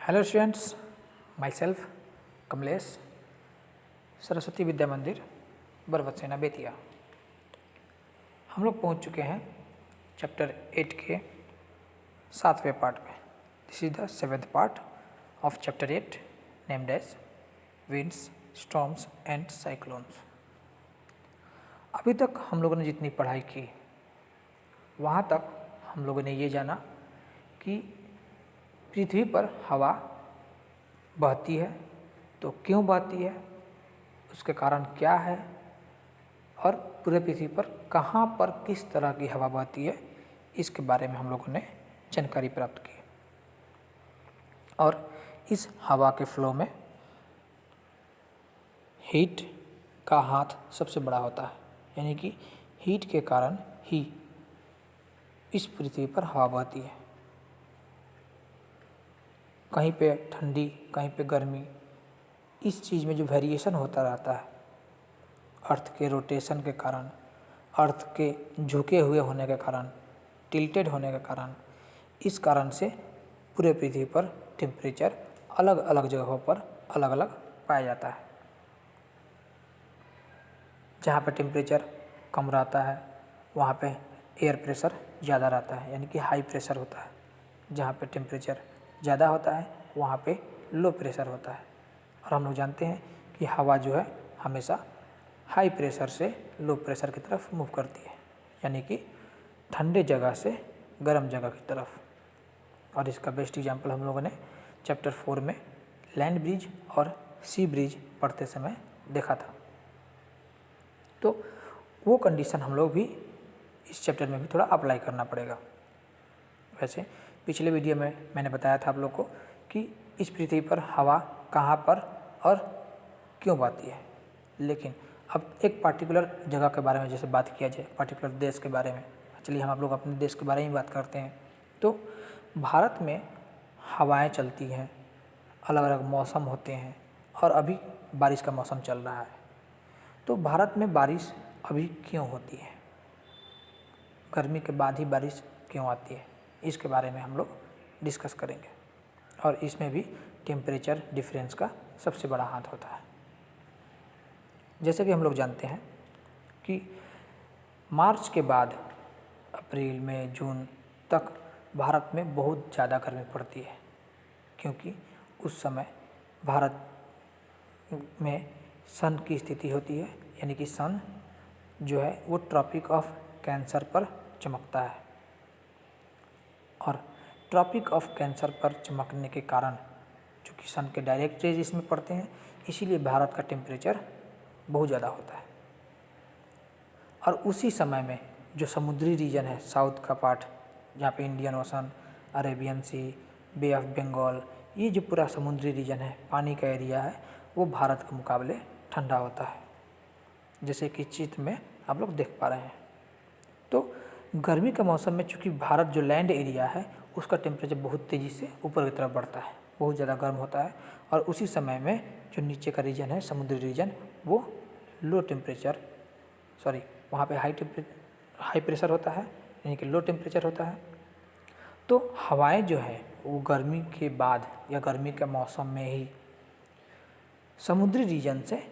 Hello students, myself Kamlesh, Saraswati Vidya Mandir, Barbatsena, Bettiah. हम लोग पहुंच चुके हैं चैप्टर 8 के 7वें पार्ट में। This is the 7th part of chapter 8 named as winds, storms and cyclones. अभी तक हम लोगों ने जितनी पढ़ाई की वहाँ तक हम लोगों ने ये जाना कि पृथ्वी पर हवा बहती है तो क्यों बहती है, उसके कारण क्या है, और पूरे पृथ्वी पर कहाँ पर किस तरह की हवा बहती है, इसके बारे में हम लोगों ने जानकारी प्राप्त की। और इस हवा के फ्लो में हीट का हाथ सबसे बड़ा होता है, यानी कि हीट के कारण ही इस पृथ्वी पर हवा बहती है। कहीं पे ठंडी, कहीं पे गर्मी, इस चीज़ में जो वेरिएशन होता रहता है अर्थ के रोटेशन के कारण, अर्थ के झुके हुए होने के कारण, टिल्टेड होने के कारण, इस कारण से पूरे पृथ्वी पर टेम्परेचर अलग अलग जगहों पर अलग अलग पाया जाता है। जहाँ पे टेम्परेचर कम रहता है वहाँ पे एयर प्रेशर ज़्यादा रहता है, यानी कि हाई प्रेशर होता है। जहाँ पे टेम्परेचर ज़्यादा होता है वहाँ पे लो प्रेशर होता है। और हम लोग जानते हैं कि हवा जो है हमेशा हाई प्रेशर से लो प्रेशर की तरफ मूव करती है, यानी कि ठंडे जगह से गर्म जगह की तरफ। और इसका बेस्ट एग्जांपल हम लोगों ने चैप्टर 4 में लैंड ब्रिज और सी ब्रिज पढ़ते समय देखा था। तो वो कंडीशन हम लोग भी इस चैप्टर में भी थोड़ा अप्लाई करना पड़ेगा। वैसे पिछले वीडियो में मैंने बताया था आप लोग को कि इस पृथ्वी पर हवा कहाँ पर और क्यों बहती है, लेकिन अब एक पार्टिकुलर जगह के बारे में जैसे बात किया जाए, पार्टिकुलर देश के बारे में, चलिए हम आप लोग अपने देश के बारे में बात करते हैं। तो भारत में हवाएं चलती हैं, अलग अलग मौसम होते हैं, और अभी बारिश का मौसम चल रहा है। तो भारत में बारिश अभी क्यों होती है, गर्मी के बाद ही बारिश क्यों आती है, इसके बारे में हम लोग डिस्कस करेंगे। और इसमें भी टेम्परेचर डिफरेंस का सबसे बड़ा हाथ होता है। जैसे कि हम लोग जानते हैं कि मार्च के बाद अप्रैल, मई, जून तक भारत में बहुत ज़्यादा गर्मी पड़ती है, क्योंकि उस समय भारत में सन की स्थिति होती है, यानी कि सन जो है वो ट्रॉपिक ऑफ कैंसर पर चमकता है। और ट्रॉपिक ऑफ कैंसर पर चमकने के कारण चूँकि सन के डायरेक्ट रेज इसमें पड़ते हैं, इसीलिए भारत का टेम्परेचर बहुत ज़्यादा होता है। और उसी समय में जो समुद्री रीजन है, साउथ का पार्ट, जहाँ पे Indian Ocean, Arabian Sea, Bay of Bengal, ये जो पूरा समुद्री रीजन है, पानी का एरिया है, वो भारत के मुकाबले ठंडा होता है, जैसे कि चित्र में आप लोग देख पा रहे हैं। तो गर्मी के मौसम में चूँकि भारत जो लैंड एरिया है उसका टेम्परेचर बहुत तेज़ी से ऊपर की तरफ बढ़ता है, बहुत ज़्यादा गर्म होता है। और उसी समय में जो नीचे का रीजन है, समुद्री रीजन, वो लो टेम्परेचर, सॉरी, वहाँ पे हाई प्रेशर होता है, यानी कि लो टेम्परेचर होता है। तो हवाएं जो है वो गर्मी के बाद या गर्मी के मौसम में ही समुद्री रीजन से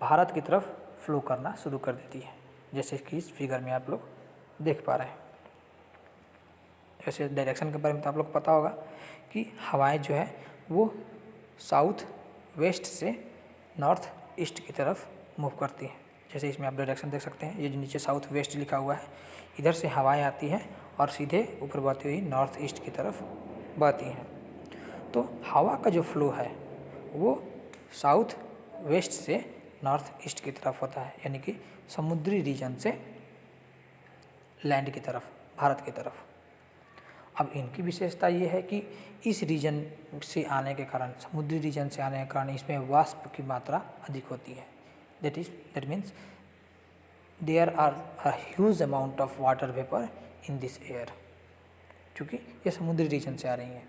भारत की तरफ फ्लो करना शुरू कर देती है, जैसे कि इस फिगर में आप लोग देख पा रहे हैं। ऐसे डायरेक्शन के बारे में तो आप लोग को पता होगा कि हवाएं जो है वो साउथ वेस्ट से नॉर्थ ईस्ट की तरफ मूव करती हैं। जैसे इसमें आप डायरेक्शन देख सकते हैं, ये जो नीचे साउथ वेस्ट लिखा हुआ है, इधर से हवाएं आती हैं और सीधे ऊपर बहती हुई नॉर्थ ईस्ट की तरफ बहती हैं। तो हवा का जो फ्लो है वो साउथ वेस्ट से नॉर्थ ईस्ट की तरफ होता है, यानी कि समुद्री रीजन से लैंड की तरफ, भारत की तरफ। अब इनकी विशेषता ये है कि इस रीजन से आने के कारण, समुद्री रीजन से आने के कारण इसमें वाष्प की मात्रा अधिक होती है। That means there are a huge amount of water vapour in this air. क्योंकि ये समुद्री रीजन से आ रही हैं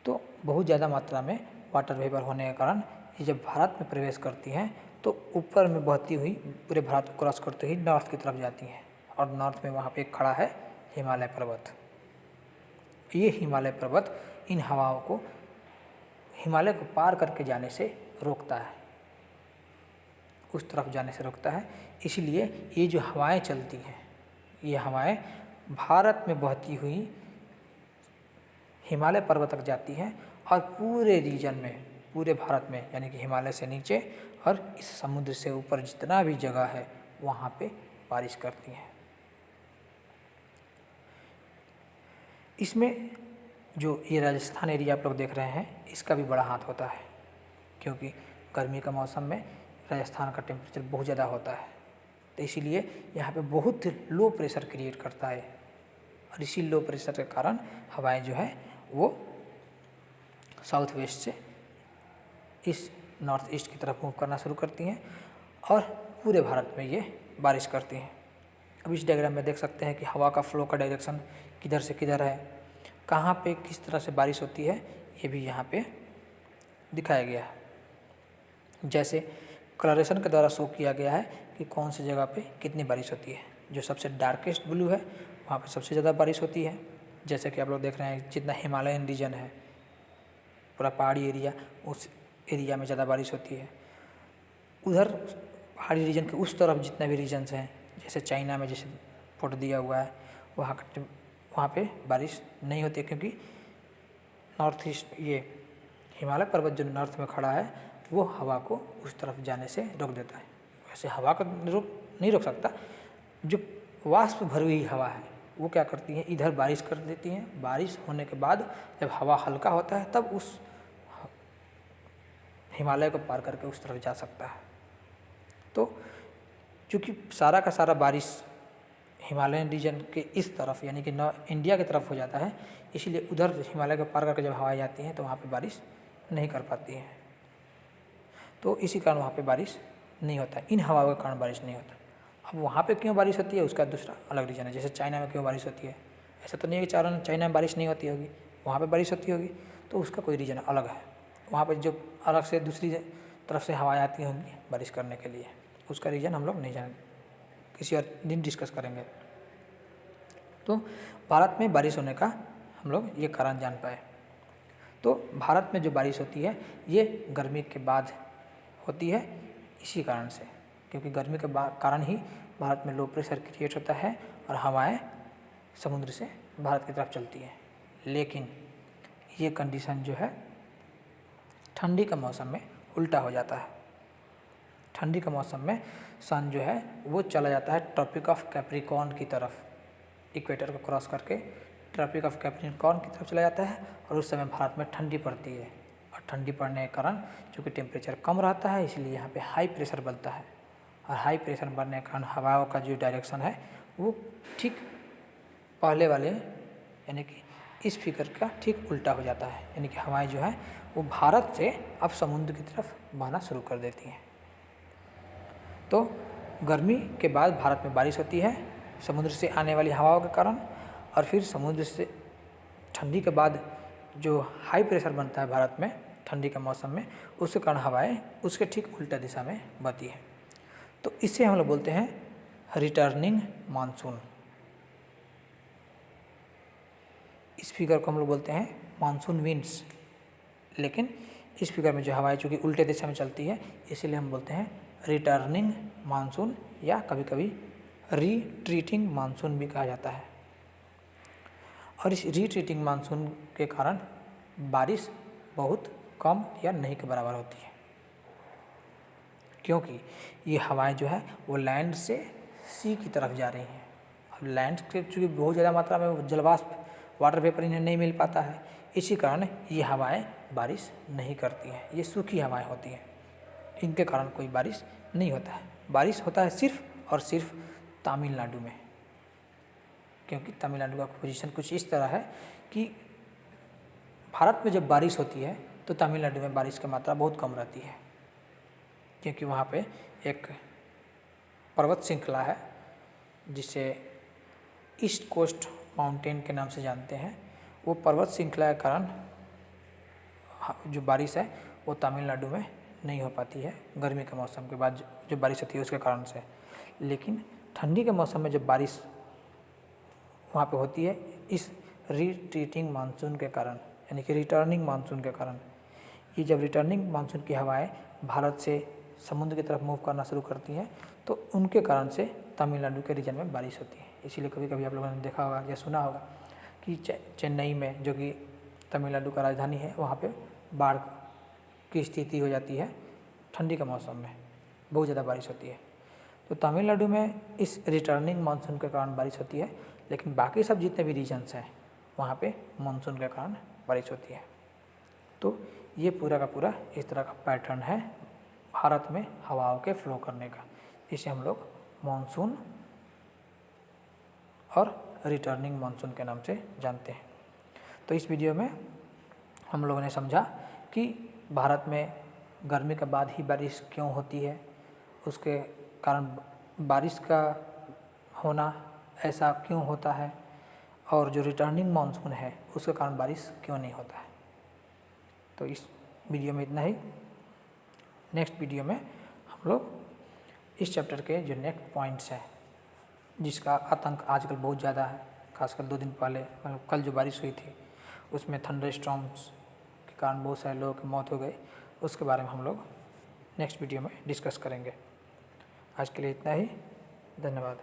तो बहुत ज़्यादा मात्रा में वाटर वेपर होने के कारण ये जब भारत में प्रवेश करती हैं तो ऊपर में बहती हुई पूरे भारत को क्रॉस करते हुई नॉर्थ की तरफ जाती हैं। और नॉर्थ में वहाँ पे एक खड़ा है हिमालय पर्वत। ये हिमालय पर्वत इन हवाओं को हिमालय को पार करके जाने से रोकता है, उस तरफ जाने से रोकता है। इसलिए ये जो हवाएं चलती हैं, ये हवाएं भारत में बहती हुई हिमालय पर्वत तक जाती हैं और पूरे रीजन में, पूरे भारत में, यानी कि हिमालय से नीचे और इस समुद्र से ऊपर जितना भी जगह है वहाँ पे बारिश करती हैं। इसमें जो ये राजस्थान एरिया आप लोग देख रहे हैं, इसका भी बड़ा हाथ होता है, क्योंकि गर्मी का मौसम में राजस्थान का टेम्परेचर बहुत ज़्यादा होता है, तो इसीलिए यहाँ पे बहुत लो प्रेशर क्रिएट करता है और इसी लो प्रेशर के कारण हवाएं जो है वो साउथ वेस्ट से इस नॉर्थ ईस्ट की तरफ मूव करना शुरू करती हैं और पूरे भारत में ये बारिश करती हैं। अब इस डायग्राम में देख सकते हैं कि हवा का फ्लो का डायरेक्शन किधर से किधर है, कहाँ पे किस तरह से बारिश होती है, ये भी यहाँ पे दिखाया गया है। जैसे कलरेशन के द्वारा शो किया गया है कि कौन सी जगह पे कितनी बारिश होती है। जो सबसे डार्केस्ट ब्लू है वहाँ पे सबसे ज़्यादा बारिश होती है। जैसे कि आप लोग देख रहे हैं, जितना हिमालयन रीजन है, पूरा पहाड़ी एरिया, उस एरिया में ज़्यादा बारिश होती है। उधर पहाड़ी रीजन के उस तरफ जितने भी रीजन्स हैं, जैसे चाइना में जैसे फोटो दिया हुआ है, वहाँ पे बारिश नहीं होती, क्योंकि नॉर्थ ईस्ट, ये हिमालय पर्वत जो नॉर्थ में खड़ा है वो हवा को उस तरफ जाने से रोक देता है। वैसे हवा को नहीं रोक सकता, जो वाष्प भरी हुई हवा है वो क्या करती है, इधर बारिश कर देती हैं। बारिश होने के बाद जब हवा हल्का होता है तब उस हिमालय को पार करके उस तरफ जा सकता है। तो चूँकि सारा का सारा बारिश हिमालयन रीजन के इस तरफ, यानी कि इंडिया की तरफ हो जाता है, इसीलिए उधर हिमालय को पार करके जब हवाएं जाती हैं तो वहाँ पे बारिश नहीं कर पाती हैं। तो इसी कारण वहाँ पे बारिश नहीं होता, इन हवाओं के कारण बारिश नहीं होता। अब वहाँ पे क्यों बारिश होती है उसका दूसरा अलग रीज़न है। जैसे चाइना में क्यों बारिश होती है, ऐसा तो नहीं है कि चाइना में बारिश नहीं होती होगी, वहाँ पे बारिश होती होगी, तो उसका कोई रीज़न अलग है। वहाँ पे जो अलग से दूसरी तरफ से हवाएं आती होंगी बारिश करने के लिए, उसका रीज़न हम लोग नहीं जानेंगे, किसी और दिन डिस्कस करेंगे। तो भारत में बारिश होने का हम लोग ये कारण जान पाए। तो भारत में जो बारिश होती है ये गर्मी के बाद होती है, इसी कारण से, क्योंकि गर्मी के कारण ही भारत में लो प्रेशर क्रिएट होता है और हवाएं समुद्र से भारत की तरफ चलती हैं। लेकिन ये कंडीशन जो है ठंडी का मौसम में उल्टा हो जाता है। ठंडी का मौसम में सन जो है वो चला जाता है ट्रॉपिक ऑफ कैप्रिकॉर्न की तरफ, इक्वेटर को क्रॉस करके ट्रॉपिक ऑफ कैप्रिकॉर्न की तरफ चला जाता है और उस समय भारत में ठंडी पड़ती है। और ठंडी पड़ने के कारण चूँकि टेम्परेचर कम रहता है, इसलिए यहाँ पे हाई प्रेशर बनता है और हाई प्रेशर बनने के कारण हवाओं का जो डायरेक्शन है वो ठीक पहले वाले, यानी कि इस फिगर का ठीक उल्टा हो जाता है। यानी कि हवाएं जो है वो भारत से अब समुद्र की तरफ बहना शुरू कर देती हैं। तो गर्मी के बाद भारत में बारिश होती है समुद्र से आने वाली हवाओं के कारण, और फिर समुद्र से ठंडी के बाद जो हाई प्रेशर बनता है भारत में ठंडी के मौसम में, उसके कारण हवाएं उसके ठीक उल्टा दिशा में बहती है। तो इसे हम लोग बोलते हैं रिटर्निंग मानसून। इस फिगर को हम लोग बोलते हैं मानसून विंड्स। लेकिन इस फिगर में जो हवाएं चूँकि उल्टे दिशा में चलती है, इसीलिए हम बोलते हैं रिटर्निंग मानसून, या कभी कभी रिट्रीटिंग मानसून भी कहा जाता है। और इस रिट्रीटिंग मानसून के कारण बारिश बहुत कम या नहीं के बराबर होती है, क्योंकि ये हवाएं जो है वो लैंड से सी की तरफ जा रही हैं। अब लैंड के चूँकि बहुत ज़्यादा मात्रा में जलवाष्प, वाटर वेपर इन्हें नहीं मिल पाता है, इसी कारण ये हवाएं बारिश नहीं करती हैं। ये सूखी हवाएं होती हैं, इनके कारण कोई बारिश नहीं होता है। बारिश होता है सिर्फ और सिर्फ तमिलनाडु में, क्योंकि तमिलनाडु का पोजीशन कुछ इस तरह है कि भारत में जब बारिश होती है तो तमिलनाडु में बारिश की मात्रा बहुत कम रहती है, क्योंकि वहाँ पे एक पर्वत श्रृंखला है जिसे ईस्ट कोस्ट माउंटेन के नाम से जानते हैं। वो पर्वत श्रृंखला के कारण जो बारिश है वो तमिलनाडु में नहीं हो पाती है गर्मी के मौसम के बाद जो बारिश होती है उसके कारण से। लेकिन ठंडी के मौसम में जब बारिश वहाँ पे होती है, इस रिट्रीटिंग मानसून के कारण, यानी कि रिटर्निंग मानसून के कारण, ये जब रिटर्निंग मानसून की हवाएं भारत से समुद्र की तरफ मूव करना शुरू करती हैं तो उनके कारण से तमिलनाडु के रीजन में बारिश होती है। इसीलिए कभी कभी आप लोगों ने देखा होगा या सुना होगा कि चेन्नई में, जो कि तमिलनाडु का राजधानी है, वहाँ पे बाढ़ की स्थिति हो जाती है ठंडी के मौसम में, बहुत ज़्यादा बारिश होती है। तो तमिलनाडु में इस रिटर्निंग मानसून के कारण बारिश होती है, लेकिन बाकी सब जितने भी रीजन्स हैं वहाँ पे मानसून के कारण बारिश होती है। तो ये पूरा का पूरा इस तरह का पैटर्न है भारत में हवाओं के फ्लो करने का। इसे हम लोग मानसून और रिटर्निंग मानसून के नाम से जानते हैं। तो इस वीडियो में हम लोगों ने समझा कि भारत में गर्मी के बाद ही बारिश क्यों होती है, उसके कारण बारिश का होना ऐसा क्यों होता है, और जो रिटर्निंग मानसून है उसके कारण बारिश क्यों नहीं होता है। तो इस वीडियो में इतना ही। नेक्स्ट वीडियो में हम लोग इस चैप्टर के जो नेक्स्ट पॉइंट्स हैं, जिसका आतंक आजकल बहुत ज़्यादा है, खासकर 2 दिन पहले मतलब कल जो बारिश हुई थी उसमें थंडर स्टॉर्म्स के कारण बहुत सारे लोगों की मौत हो गई, उसके बारे में हम लोग नेक्स्ट वीडियो में डिस्कस करेंगे। आज के लिए इतना ही, धन्यवाद।